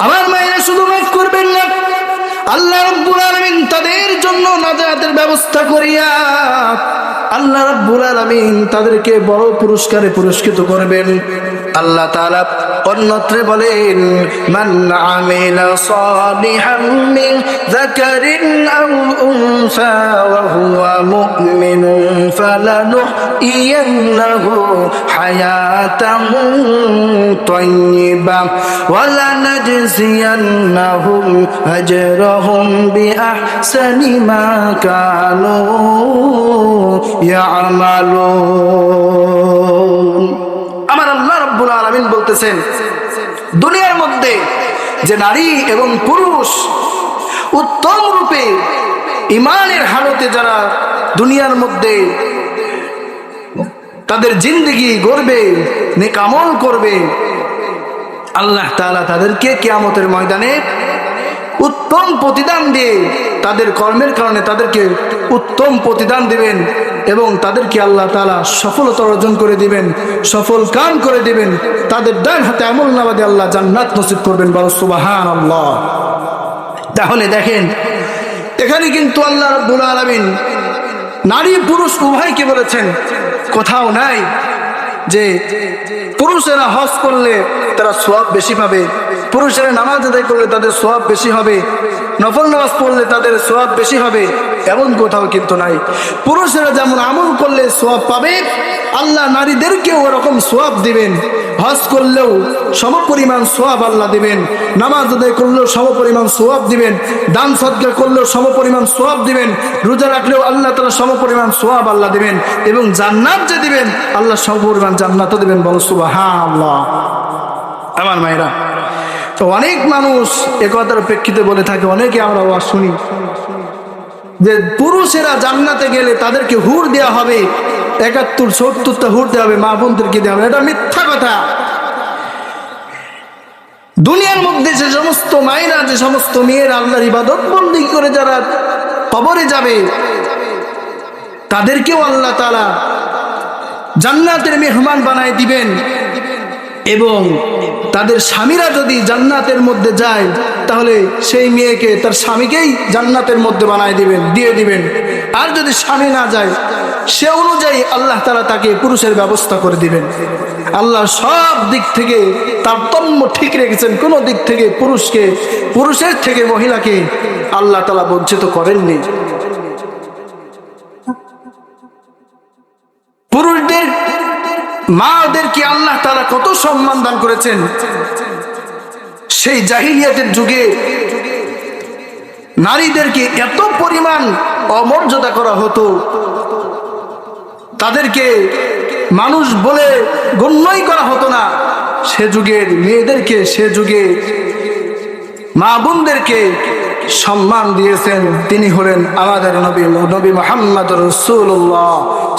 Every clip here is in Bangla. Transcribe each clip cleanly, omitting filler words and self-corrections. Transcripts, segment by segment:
আমার মায়েরা শুধু মাফ করবেন না, আল্লাহ রাব্বুল আলামিন তাদের জন্য নাজাতের ব্যবস্থা করিয়া আল্লাহ রাব্বুল আলামিন তাদেরকে বড় পুরস্কারে পুরস্কৃত করবেন। আল্লাহ তাআলা অন্যত্রে বলেন, মান আমিলা সালিহাম মিন যাকারিন আও উনসা ওয়া হুয়া মুমিনুন ফালানুহইয়ান্নাহু হায়াতান তাইয়্যিবা ওয়া লানাজজিয়ান্নাহুম আজরাহুম বিআহসানি মা কানু ইয়ামালুন। আমার আল্লাহ রাব্বুল আলামিন বলতেছেন, দুনিয়ার মধ্যে যে নারী এবং পুরুষ উত্তম রূপে ঈমানের হালতে যারা দুনিয়ার মধ্যে তাদের জিন্দেগি গড়বে, নেক আমল করবে, আল্লাহ তাআলা তাদেরকে কিয়ামতের ময়দানে উত্তম প্রতিদান দিয়ে তাদের কর্মের কারণে তাদেরকে উত্তম প্রতিদান দিবেন এবং তাদেরকে আল্লাহ তাআলা সফলতা অর্জন করে দিবেন, সফল কাম করে দিবেন। তাদের ডান হাতে আমলনামা দিয়ে আল্লাহ জান্নাত নসিব করবেন। বলো সুবহানাল্লাহ। তাহলে দেখেন, এখানে কিন্তু আল্লাহ রাব্বুল আলামিন নারী পুরুষ উভয়কে বলেছেন। কোথাও নাই যে পুরুষেরা হজ করলে তারা সওয়াব বেশি পাবে, পুরুষেরা নামাজ আদায় করলে তাদের সওয়াব বেশি হবে, নফল নামাজ পড়লে তাদের সওয়াব বেশি হবে, এমন কোথাও কিন্তু নাই। পুরুষেরা যেমন আমল করলে সওয়াব পাবে, আল্লাহ নারীদেরকেও ওরকম সওয়াব দিবেন। হজ করলেও সমপরিমাণ সওয়াব আল্লাহ দিবেন, নামাজ আদায় করলেও সমপরিমাণ সওয়াব দিবেন, দান সদকা করলেও সমপরিমাণ সওয়াব দিবেন, রোজা রাখলেও আল্লাহ তাআলা সমপরিমাণ সওয়াব আল্লাহ দিবেন, এবং জান্নাত যে দিবেন আল্লাহ সমপরিমাণ জান্নাতও দিবেন। বলো সুবহানাল্লাহ। আমার মায়েরা, তো অনেক মানুষ এ কথার প্রেক্ষিতে বলে থাকে, অনেকে আমরা ওয়াজ শুনি যে পুরুষেরা জান্নাতে গেলে তাদেরকে হুর দেওয়া হবে, ৭১-৭০টা হুর দেওয়া হবে, মা বোনদেরকে দেওয়া হবে। এটা মিথ্যা কথা। দুনিয়ার মধ্যে যে সমস্ত মায়েরা, যে সমস্ত মেয়েরা আল্লাহর ইবাদত বন্দেগী করে যারা কবরে যাবে, তাদেরকেও আল্লাহ তাআলা জান্নাতের মেহমান বানায় দিবেন, এবং তাদের স্বামীরা যদি জান্নাতের মধ্যে যায় তাহলে সেই মেয়েকে তার স্বামীকেই জান্নাতের মধ্যে বানায় দিয়ে দিবেন। আর যদি স্বামী না যায়, সে অনুযায়ী আল্লাহ তাআলা তাকে পুরুষের ব্যবস্থা করে দিবেন। আল্লাহ সব দিক থেকে তারতম্য ঠিক রেখেছেন, কোনো দিক থেকে পুরুষের থেকে মহিলাকে আল্লাহ তাআলা বঞ্চিত করেননি। পুরুষদের মাদেরকে আল্লাহ তাআলা কত সম্মান দান করেছেন। সেই জাহিলিয়াতের যুগে নারীদেরকে এত পরিমাণ অমর্যাদা করা হতো, তাদেরকে মানুষ বলে গণ্যই করা হতো না। সে যুগের মেয়েদেরকে, সে যুগে মা বোনদেরকে সম্মান দিয়েছেন তিনি হলেন আমাদের নবী মুহাম্মদুর রাসূলুল্লাহ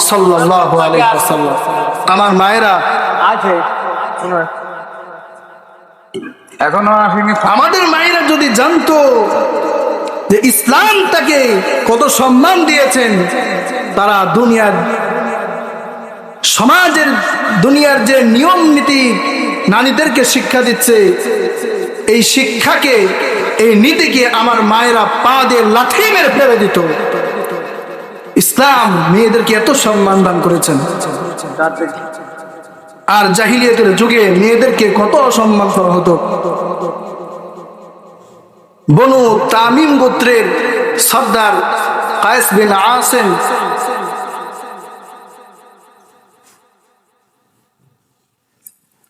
সাল্লাল্লাহু আলাইহি ওয়াসাল্লাম। আমার মায়েরা, এখনো আসেনি। আমাদের মায়েরা যদি জানতো যে ইসলাম তাকে কত সম্মান দিয়েছেন, তারা দুনিয়ার যে নিয়ম নীতি নারীদেরকে শিক্ষা দিচ্ছে, এই শিক্ষাকে, এই নীতিকে আমার মায়েরা পা দিয়ে লাথি মেরে ফেলে দিত। ইসলাম মেয়েদেরকে এত সম্মান দান করেছেন। আর জাহিলিয়াতের যুগে মেয়েদেরকে কত অসম্মান করা হতো। বনু তামিম গোত্রের সর্দার কায়েস বিন আসেম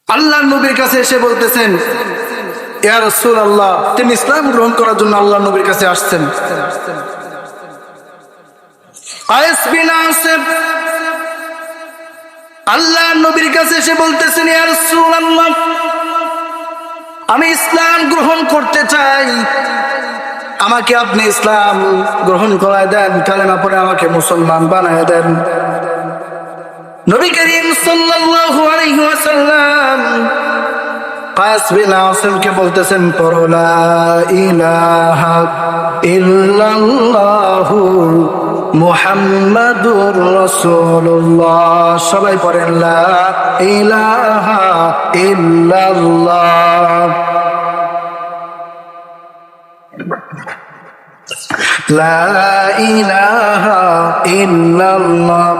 আল্লাহর নবীর কাছে এসে বলতেছেন, ইয়া রাসূলুল্লাহ, তিনি ইসলাম গ্রহণ করার জন্য আল্লাহর নবীর কাছে আসছেন। কায়েস বিন আসেম আল্লাহর নবীর কাছে এসে বলতেছেন, ইয়া রাসূলুল্লাহ, আমি ইসলাম গ্রহণ করতে চাই, আমাকে আপনি ইসলাম গ্রহণ করায় দেন, কালেমা পড়ে আমাকে মুসলমান বানায় দেন। নবী করিম সাল্লাল্লাহু আলাইহি ওয়াসাল্লাম কায়েস বিন আসেমকে বলতেছেন, পড়ো লা ইলাহা ইল্লাল্লাহু মুহাম্মাদুর রাসূলুল্লাহ। সবাই পড়েন লা ইলাহা ইল্লাল্লাহ লা ইলাহা ইল্লাল্লাহ।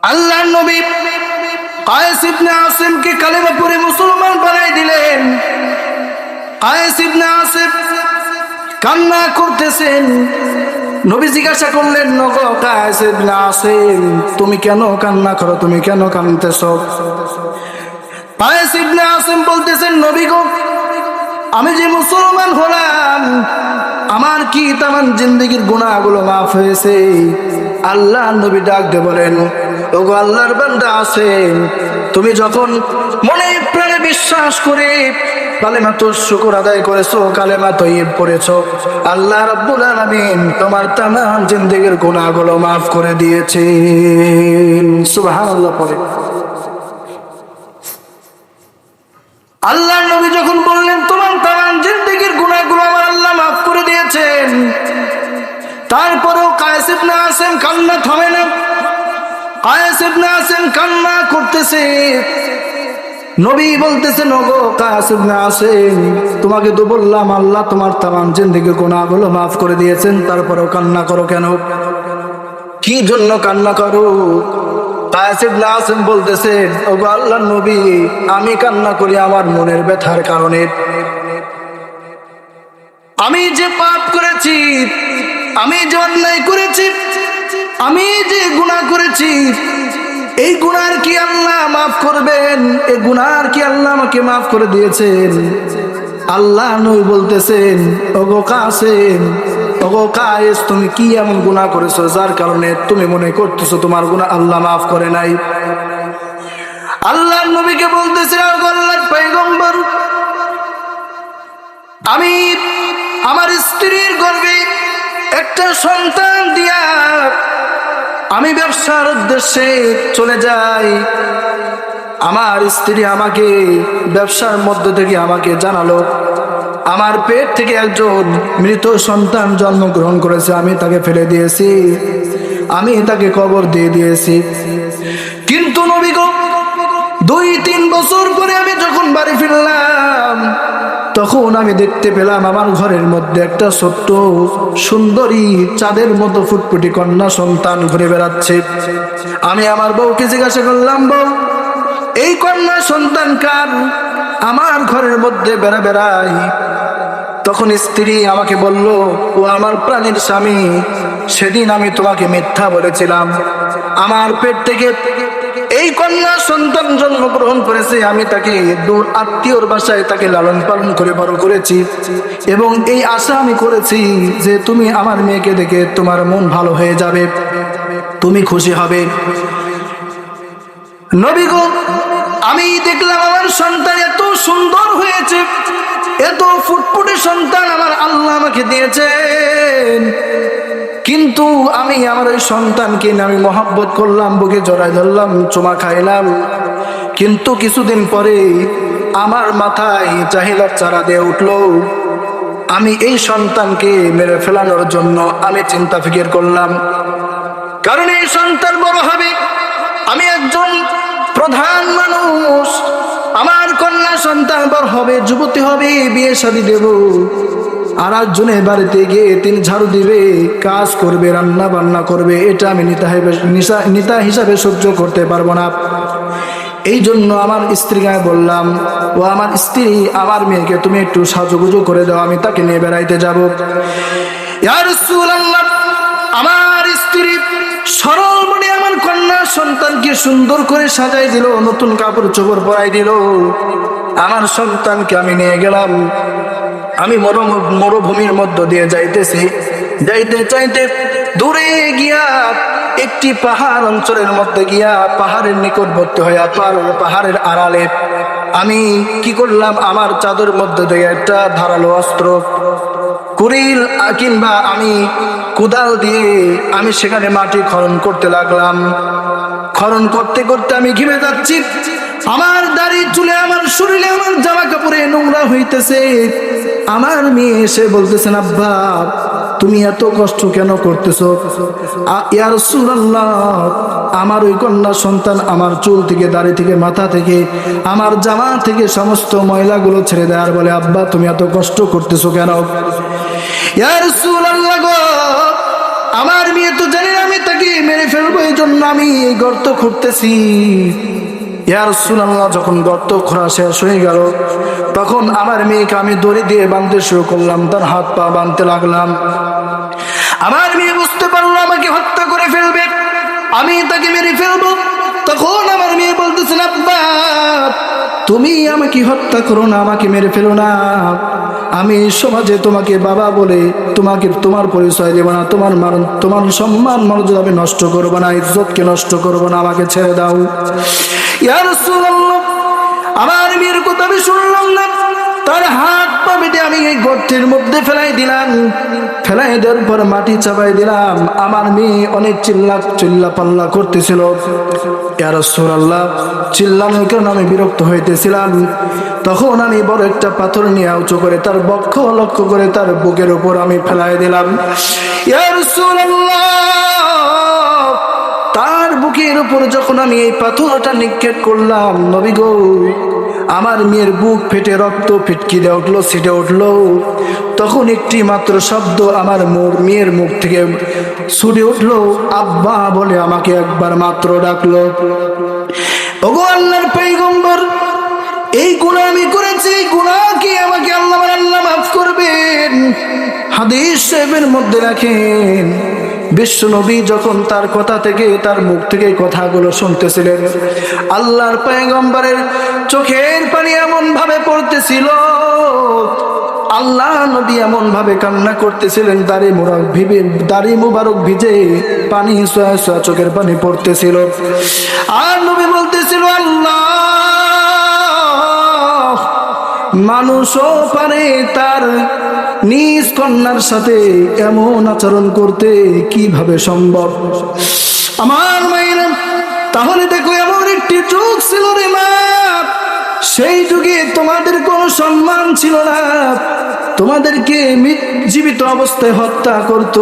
আল্লাহর নবী কায়েস ইবনে আসিমকে কালেমা পড়ে মুসলমান বানাই দিলেন। কায়েস ইবনে আসিম কান্না করতেছেন। নবী জিজ্ঞাসা করলেন, নগো কায়েস ইবনে আসিম, তুমি কেন কান্না করো, তুমি কেন কাঁদতেছো? কায়েস ইবনে আসিম বলতেছেন, নবী গো, আমি যে মুসলমান হলাম, আমার কি তামান জিন্দেগির গুনাহগুলো মাফ হয়েছে? আল্লাহ নবী ডাক দিয়ে বলেন, ওগো আল্লাহর বান্দা আছেন, তুমি যখন মনে প্রাণে বিশ্বাস করে কালেমাতুশ শুকর আদায় করেছো, কালেমা তয়্যিব পড়েছো, আল্লাহ রাব্বুল আলামিন তোমার তামাম জিন্দেগির গুনাহগুলো মাফ করে দিয়েছেন। সুবহানাল্লাহ পড়ে। আল্লাহর নবী যখন বললেন তোমার তামাম জিন্দেগির গুনাহগুলো আমার আল্লাহ মাফ করে দিয়েছেন, তারপরেও কায়েস ইবনে আসিম কান্না থামে না। কায়েস ইবনে আসিম কান্না করতেছে। নবী বলতেছেন, ওগো কায়েস ইবনে আসিম, তোমাকে তো বললাম আল্লাহ তোমার তামাম জিন্দেগির গুনাহগুলো মাফ করে দিয়েছেন, তারপরেও কান্না করো কেন? কি জন্য কান্না করো? কায়েস ইবনে আসিম বলতেছেন, ওগো আল্লাহর নবী, আমি কান্না করি আমার মনের ব্যথার কারণে। আমি যে পাপ করেছি, আমি যে অন্যায় করেছি, আমি যে গুনাহ করেছি, এই গুনার কি আল্লাহ মাফ করবেন? এই গুনার কি আল্লাহ আমাকে মাফ করে দিয়েছেন? আল্লাহ নবী বলতেছেন, ওগো কাসেম, ওগো কায়েস, তুমি কি এমন গুনাহ করেছো যার কারণে তুমি মনে করতেছো তোমার গুনাহ আল্লাহ মাফ করে নাই? আল্লাহ নবীকে বলতেছেন, ওগো আল্লাহর পয়গম্বর, আমি আমার স্ত্রীর গর্ভে একটা সন্তান দিয়া আমি ব্যবসার উদ্দেশ্যে চলে যাই। আমার স্ত্রী আমাকে ব্যবসার মধ্যে থেকে আমাকে জানালো আমার পেট থেকে একজন মৃত সন্তান জন্মগ্রহণ করেছে, আমি তাকে ফেলে দিয়েছি, আমি তাকে কবর দিয়ে দিয়েছি। কিন্তু নবী গো, 2-3 বছর পরে আমি যখন বাড়ি ফিরলাম, তখন আমি দেখতে পেলাম আমার ঘরের মধ্যে একটা ছোট্ট সুন্দরী চাঁদের মতো ফুটফুটি কন্যা সন্তান ঘুরে বেড়াচ্ছে। আমি আমার বউকে জিজ্ঞাসা করলাম, বউ, এই কন্যা সন্তান কার? আমার ঘরের মধ্যে বেড়ায়। তখন স্ত্রী আমাকে বলল, ও আমার প্রাণের স্বামী, সেদিন আমি তোমাকে মিথ্যা বলেছিলাম। আমার পেট থেকে এই কন্যা সন্তান জন্মগ্রহণ করেছে, আমি তাকে দূর আত্মীয়র বাসায় তাকে লালন পালন করে বড় করেছি, এবং এই আশা আমি করেছি যে তুমি আমার মেয়েকে দেখে তোমার মন ভালো হয়ে যাবে, তুমি খুশি হবে। নবী গো, আমি দেখলাম আমার সন্তান এত সুন্দর হয়েছে, এত ফুটফুটে সন্তান আমার আল্লাহ আমাকে দিয়েছেন, কিন্তু আমি আমার ওই সন্তানকে আমি মহব্বত করলাম, বুকে জড়াই ধরলাম, চুমা খাইলাম, কিন্তু কিছুদিন পরে আমার মাথায় জাহিলাত চারা দিয়ে উঠলো। আমি এই সন্তানকে মেরে ফেলানোর জন্য আমি চিন্তা ফিকির করলাম, কারণ এই সন্তান বড় হবে, আমি একজন প্রধান মানুষ, আমার কন্যা সন্তান বড় হবে, যুবতী হবে, বিয়ে শাদী দেব, আর একজনের বাড়িতে গিয়ে তিনি ঝাড়ু দিবে, কাজ করবে, রান্না বান্না করবে, এটা আমি নিতা হিসাবে সহ্য করতে পারবো না। এই জন্য আমার স্ত্রীকে বললাম, ও আমার স্ত্রী, আমার মেয়েকে তুমি একটু সাজুগুজু করে দাও, আমি তাকে নিয়ে বেড়াইতে যাবো। ইয়া রাসূলুল্লাহ, আমার স্ত্রী সরল মনে আমার কন্যা সন্তানকে সুন্দর করে সাজাই দিল, নতুন কাপড় চোপড় পরাই দিল। আমার সন্তানকে আমি নিয়ে গেলাম, আমি মরুভূমির মধ্য দিয়ে যাইতেছি, যাইতে চাইতে দূরে গিয়া একটি পাহাড় অঞ্চলের মধ্যে গিয়া পাহাড়ের নিকটবর্তী হইয়া পাহাড়ের আড়ালে আমি কি করলাম, আমার চাদর মধ্যে দিয়ে একটা ধারালো অস্ত্র কুড়িল কিংবা আমি কোদাল দিয়ে আমি সেখানে মাটি খনন করতে লাগলাম। খনন করতে করতে আমি ঘিমে যাচ্ছি, আমার দাড়ি চুলে, আমার শরীরে, আমার জামা কাপড়ে নোংরা হইতেছে। আমার মেয়ে এসে বলতেছেন, আব্বা তুমি এত কষ্ট কেন করতেছো? ইয়া রাসূলুল্লাহ, আমার ওই কন্যা সন্তান আমার চুল থেকে, দাড়ি থেকে, মাথা থেকে, আমার জামা থেকে সমস্ত ময়লাগুলো ছেড়ে দেয় আর বলে, আব্বা তুমি এত কষ্ট করতেছো কেন? ইয়া রাসূলুল্লাহ গো, আমার মেয়ে তো জানি না আমি তাকে মেরে ফেলবো, এই জন্য আমি এই গর্ত খুঁড়তেছি। ইয়া রাসূলুল্লাহ যখন গর্ত খোঁড়া শেষ হয়ে গেল, তখন আমার মেয়েকে আমি দড়ি দিয়ে বাঁধতে শুরু করলাম, তার হাত পা বাঁধতে লাগলাম। আমার মেয়ে বুঝতে পারলো আমাকে হত্যা করে ফেলবে, আমি তাকে মেরে ফেলবো। তখন আমার মেয়ে বলতেছেন, আব্বা তুমি আমাকে হত্যা করো না, আমাকে মেরে ফেলো না, আমি সমাজে তোমাকে বাবা বলে তোমাকে তোমার পরিচয় দেব না, তোমার সম্মান মর্যাদা আমি নষ্ট করবো না, ইজ্জতকে নষ্ট করবো না, আমাকে ছেড়ে দাও। ইয়া রাসূলুল্লাহ, আমার মেয়ের কথা আমি শুনলাম না, তার হাত পা বেঁধে আমি এই গর্তের মধ্যে ফেলাই দিলাম। ফেলাই দেওয়ার পর মাটি চাপাই দিলাম। আমার মেয়ে অনেক চিল্লা পাল্লা করতেছিল। ইয়া রাসূলুল্লাহ, চিল্লানোর কারণে আমি বিরক্ত হইতেছিলাম। তখন আমি বড় একটা পাথর নিয়ে উঁচু করে তার বক্ষ লক্ষ্য করে তার বুকের উপর আমি ফেলাই দিলাম। ইয়া রাসূলুল্লাহ, তার বুকের উপর যখন আমি এই পাথরটা নিক্ষেপ করলাম, নবী গো, আমার মেয়ের বুক ফেটে রক্ত ফিটকিরে উঠলো, ছিটে উঠলো। তখন একটি মাত্র শব্দ আমার মেয়ের মুখ থেকে ছুটে উঠলো, আব্বা বলে আমাকে একবার মাত্র ডাকলো। ওগো আল্লাহর পয়গম্বর, এই গুনাহ আমি করেছি, এই গুনাহ কি আমাকে আল্লাহ মাফ করবেন? হাদিস শরীফের মধ্যে রাখেন, বিশ্ব নবী যখন তার কথা থেকে, তার মুখ থেকে কথাগুলো শুনতেছিলেন, আল্লাহর পয়গম্বরের চোখের পানি এমন ভাবে পড়তেছিল, আল্লাহ নবী এমন ভাবে কান্না করতেছিলেন, দাড়ি মুবারক ভিজে পানি সোয়া সোয়া চোখের পানি পড়তেছিল। আর নবী বলতেছিল, আল্লাহ, মানুষও পারে তার নিজ কন্যার সাথে এমন আচরণ করতে, কিভাবে সম্ভব? আমার মায়েরা, তাহলে দেখো এমন একটি যুগ ছিল রে মা, সেই যুগে তোমাদের কোনো সম্মান ছিল না, তোমাদেরকে জীবিত অবস্থায় হত্যা করত,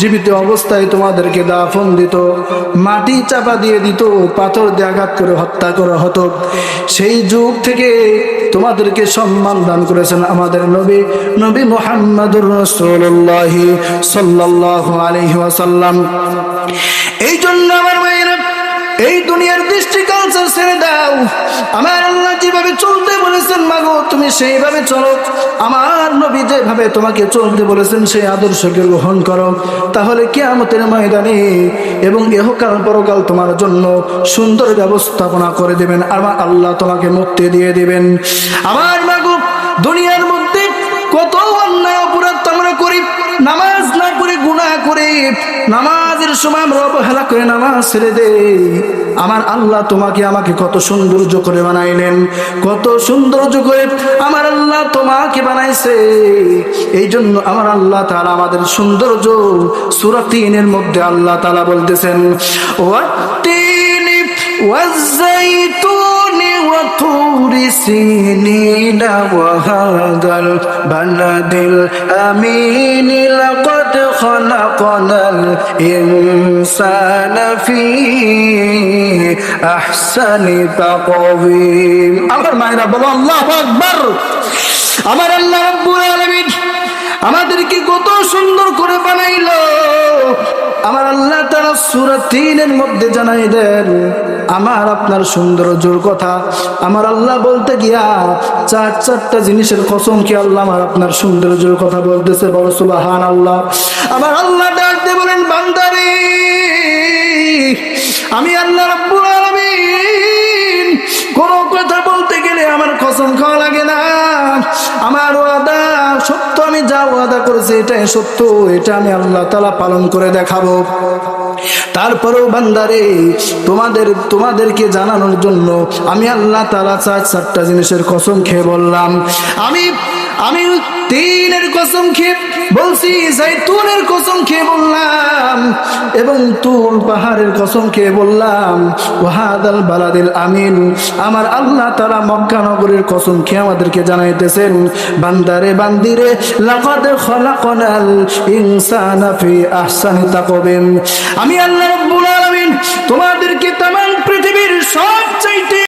জীবিত অবস্থায় তোমাদেরকে দাফন দিত, মাটি চাপা দিয়ে দিত, পাথর দিয়ে আঘাত করে হত্যা করা হতো। সেই যুগ থেকে তোমাদেরকে সম্মান দান করেছেন আমাদের নবী মুহাম্মদুর রাসূলুল্লাহ সাল্লাল্লাহু আলাইহি ওয়াসাল্লাম। এই জন্য আমার মায়েরা, এই দুনিয়ার দৃষ্টি কালচার ছেড়ে দাও। আমার আল্লাহ যেভাবে চলতে বলেছেন মাগো, তুমি সেইভাবে চলো। আমার নবী যেভাবে তোমাকে চলতে বলেছেন সেই আদর্শকে গ্রহণ করো, তাহলে কিয়ামতের ময়দানে এবং ইহকাল পরকাল তোমার জন্য সুন্দর ব্যবস্থাপনা করে দেবেন। আমার আল্লাহ তোমাকে মুক্তি দিয়ে দিবেন। আমার মাগো, দুনিয়ার মধ্যে কত অন্যায় অপরাধ আমরা করি, নামাজ না করে গুনাহ করে, নামাজের সময় আমরা অবহেলা করে নামাজ ছেড়ে দেই। আমার আল্লাহ তোমাকে আমাকে কত সৌন্দর্য করে বানাইলেন, কত সৌন্দর্য করে আমার আল্লাহ তোমাকে বানাইছে। এই জন্য আমার আল্লাহ তাআলা আমাদের সৌন্দর্য সূরা ৩-এর মধ্যে আল্লাহ তাআলা বলতেছেন, ওয়াত্তিনি ওয়াজ্জাইতুনি ওয়া তুরি সিনিনা ওয়া হাদাল বালাদিল আমিন লাকাদ খালাকনাল ইনসানা ফি আহসানি তাকওয়িম। আমার মায়েরা বলো আল্লাহু আকবার। আমার আল্লাহ রাব্বুল আলামিন আমাদেরকে কত সুন্দর করে বানাইলো। আমার আল্লাহ তাআলা সূরা ৩-এর মধ্যে জানাই দেন আমার আপনার সৌন্দর্যের কথা। আমার আল্লাহ বলতে গিয়া চারটা জিনিসের কসম কি আল্লাহ আমার আপনার সৌন্দর্যের কথা বলতেছে, বড় সুবহানাল্লাহ। আমার আল্লাহ ডাক দিয়ে বলেন, বান্দারে, আমি আল্লাহ রাব্বুল আলামিন কোন কথা বলতে গেলে আমার কসম খাওয়া লাগে না। আমার ওয়াদা সত্য, আমি যা ওয়াদা করেছি এটাই সত্য, এটা আমি আল্লাহ তাআলা পালন করে দেখাবো। তারপরেও বান্দারে, তোমাদেরকে জানানোর জন্য আমি আল্লাহ তাআলা চারটা জিনিসের কসম খেয়ে বললাম। আমি ৩-এর কসম খেয়ে বলছি, জাইতুনের কসম খেয়ে বললাম, এবং তুর পাহাড়ের কসম খেয়ে বললাম, ওয়াহাদাল বালাদিল আমিন। আমার আল্লাহ তাআলা মক্কা নগরের কসম খেয়ে আমাদেরকে জানাইতেছেন, বান্দারে বান্দিরে, লাকাদ খালাকনাল ইনসানা ফি আহসানি তাকওয়িম। আমি আল্লাহ রাব্বুল আলামিন তোমাদেরকে তামাম পৃথিবীর সবচাইতে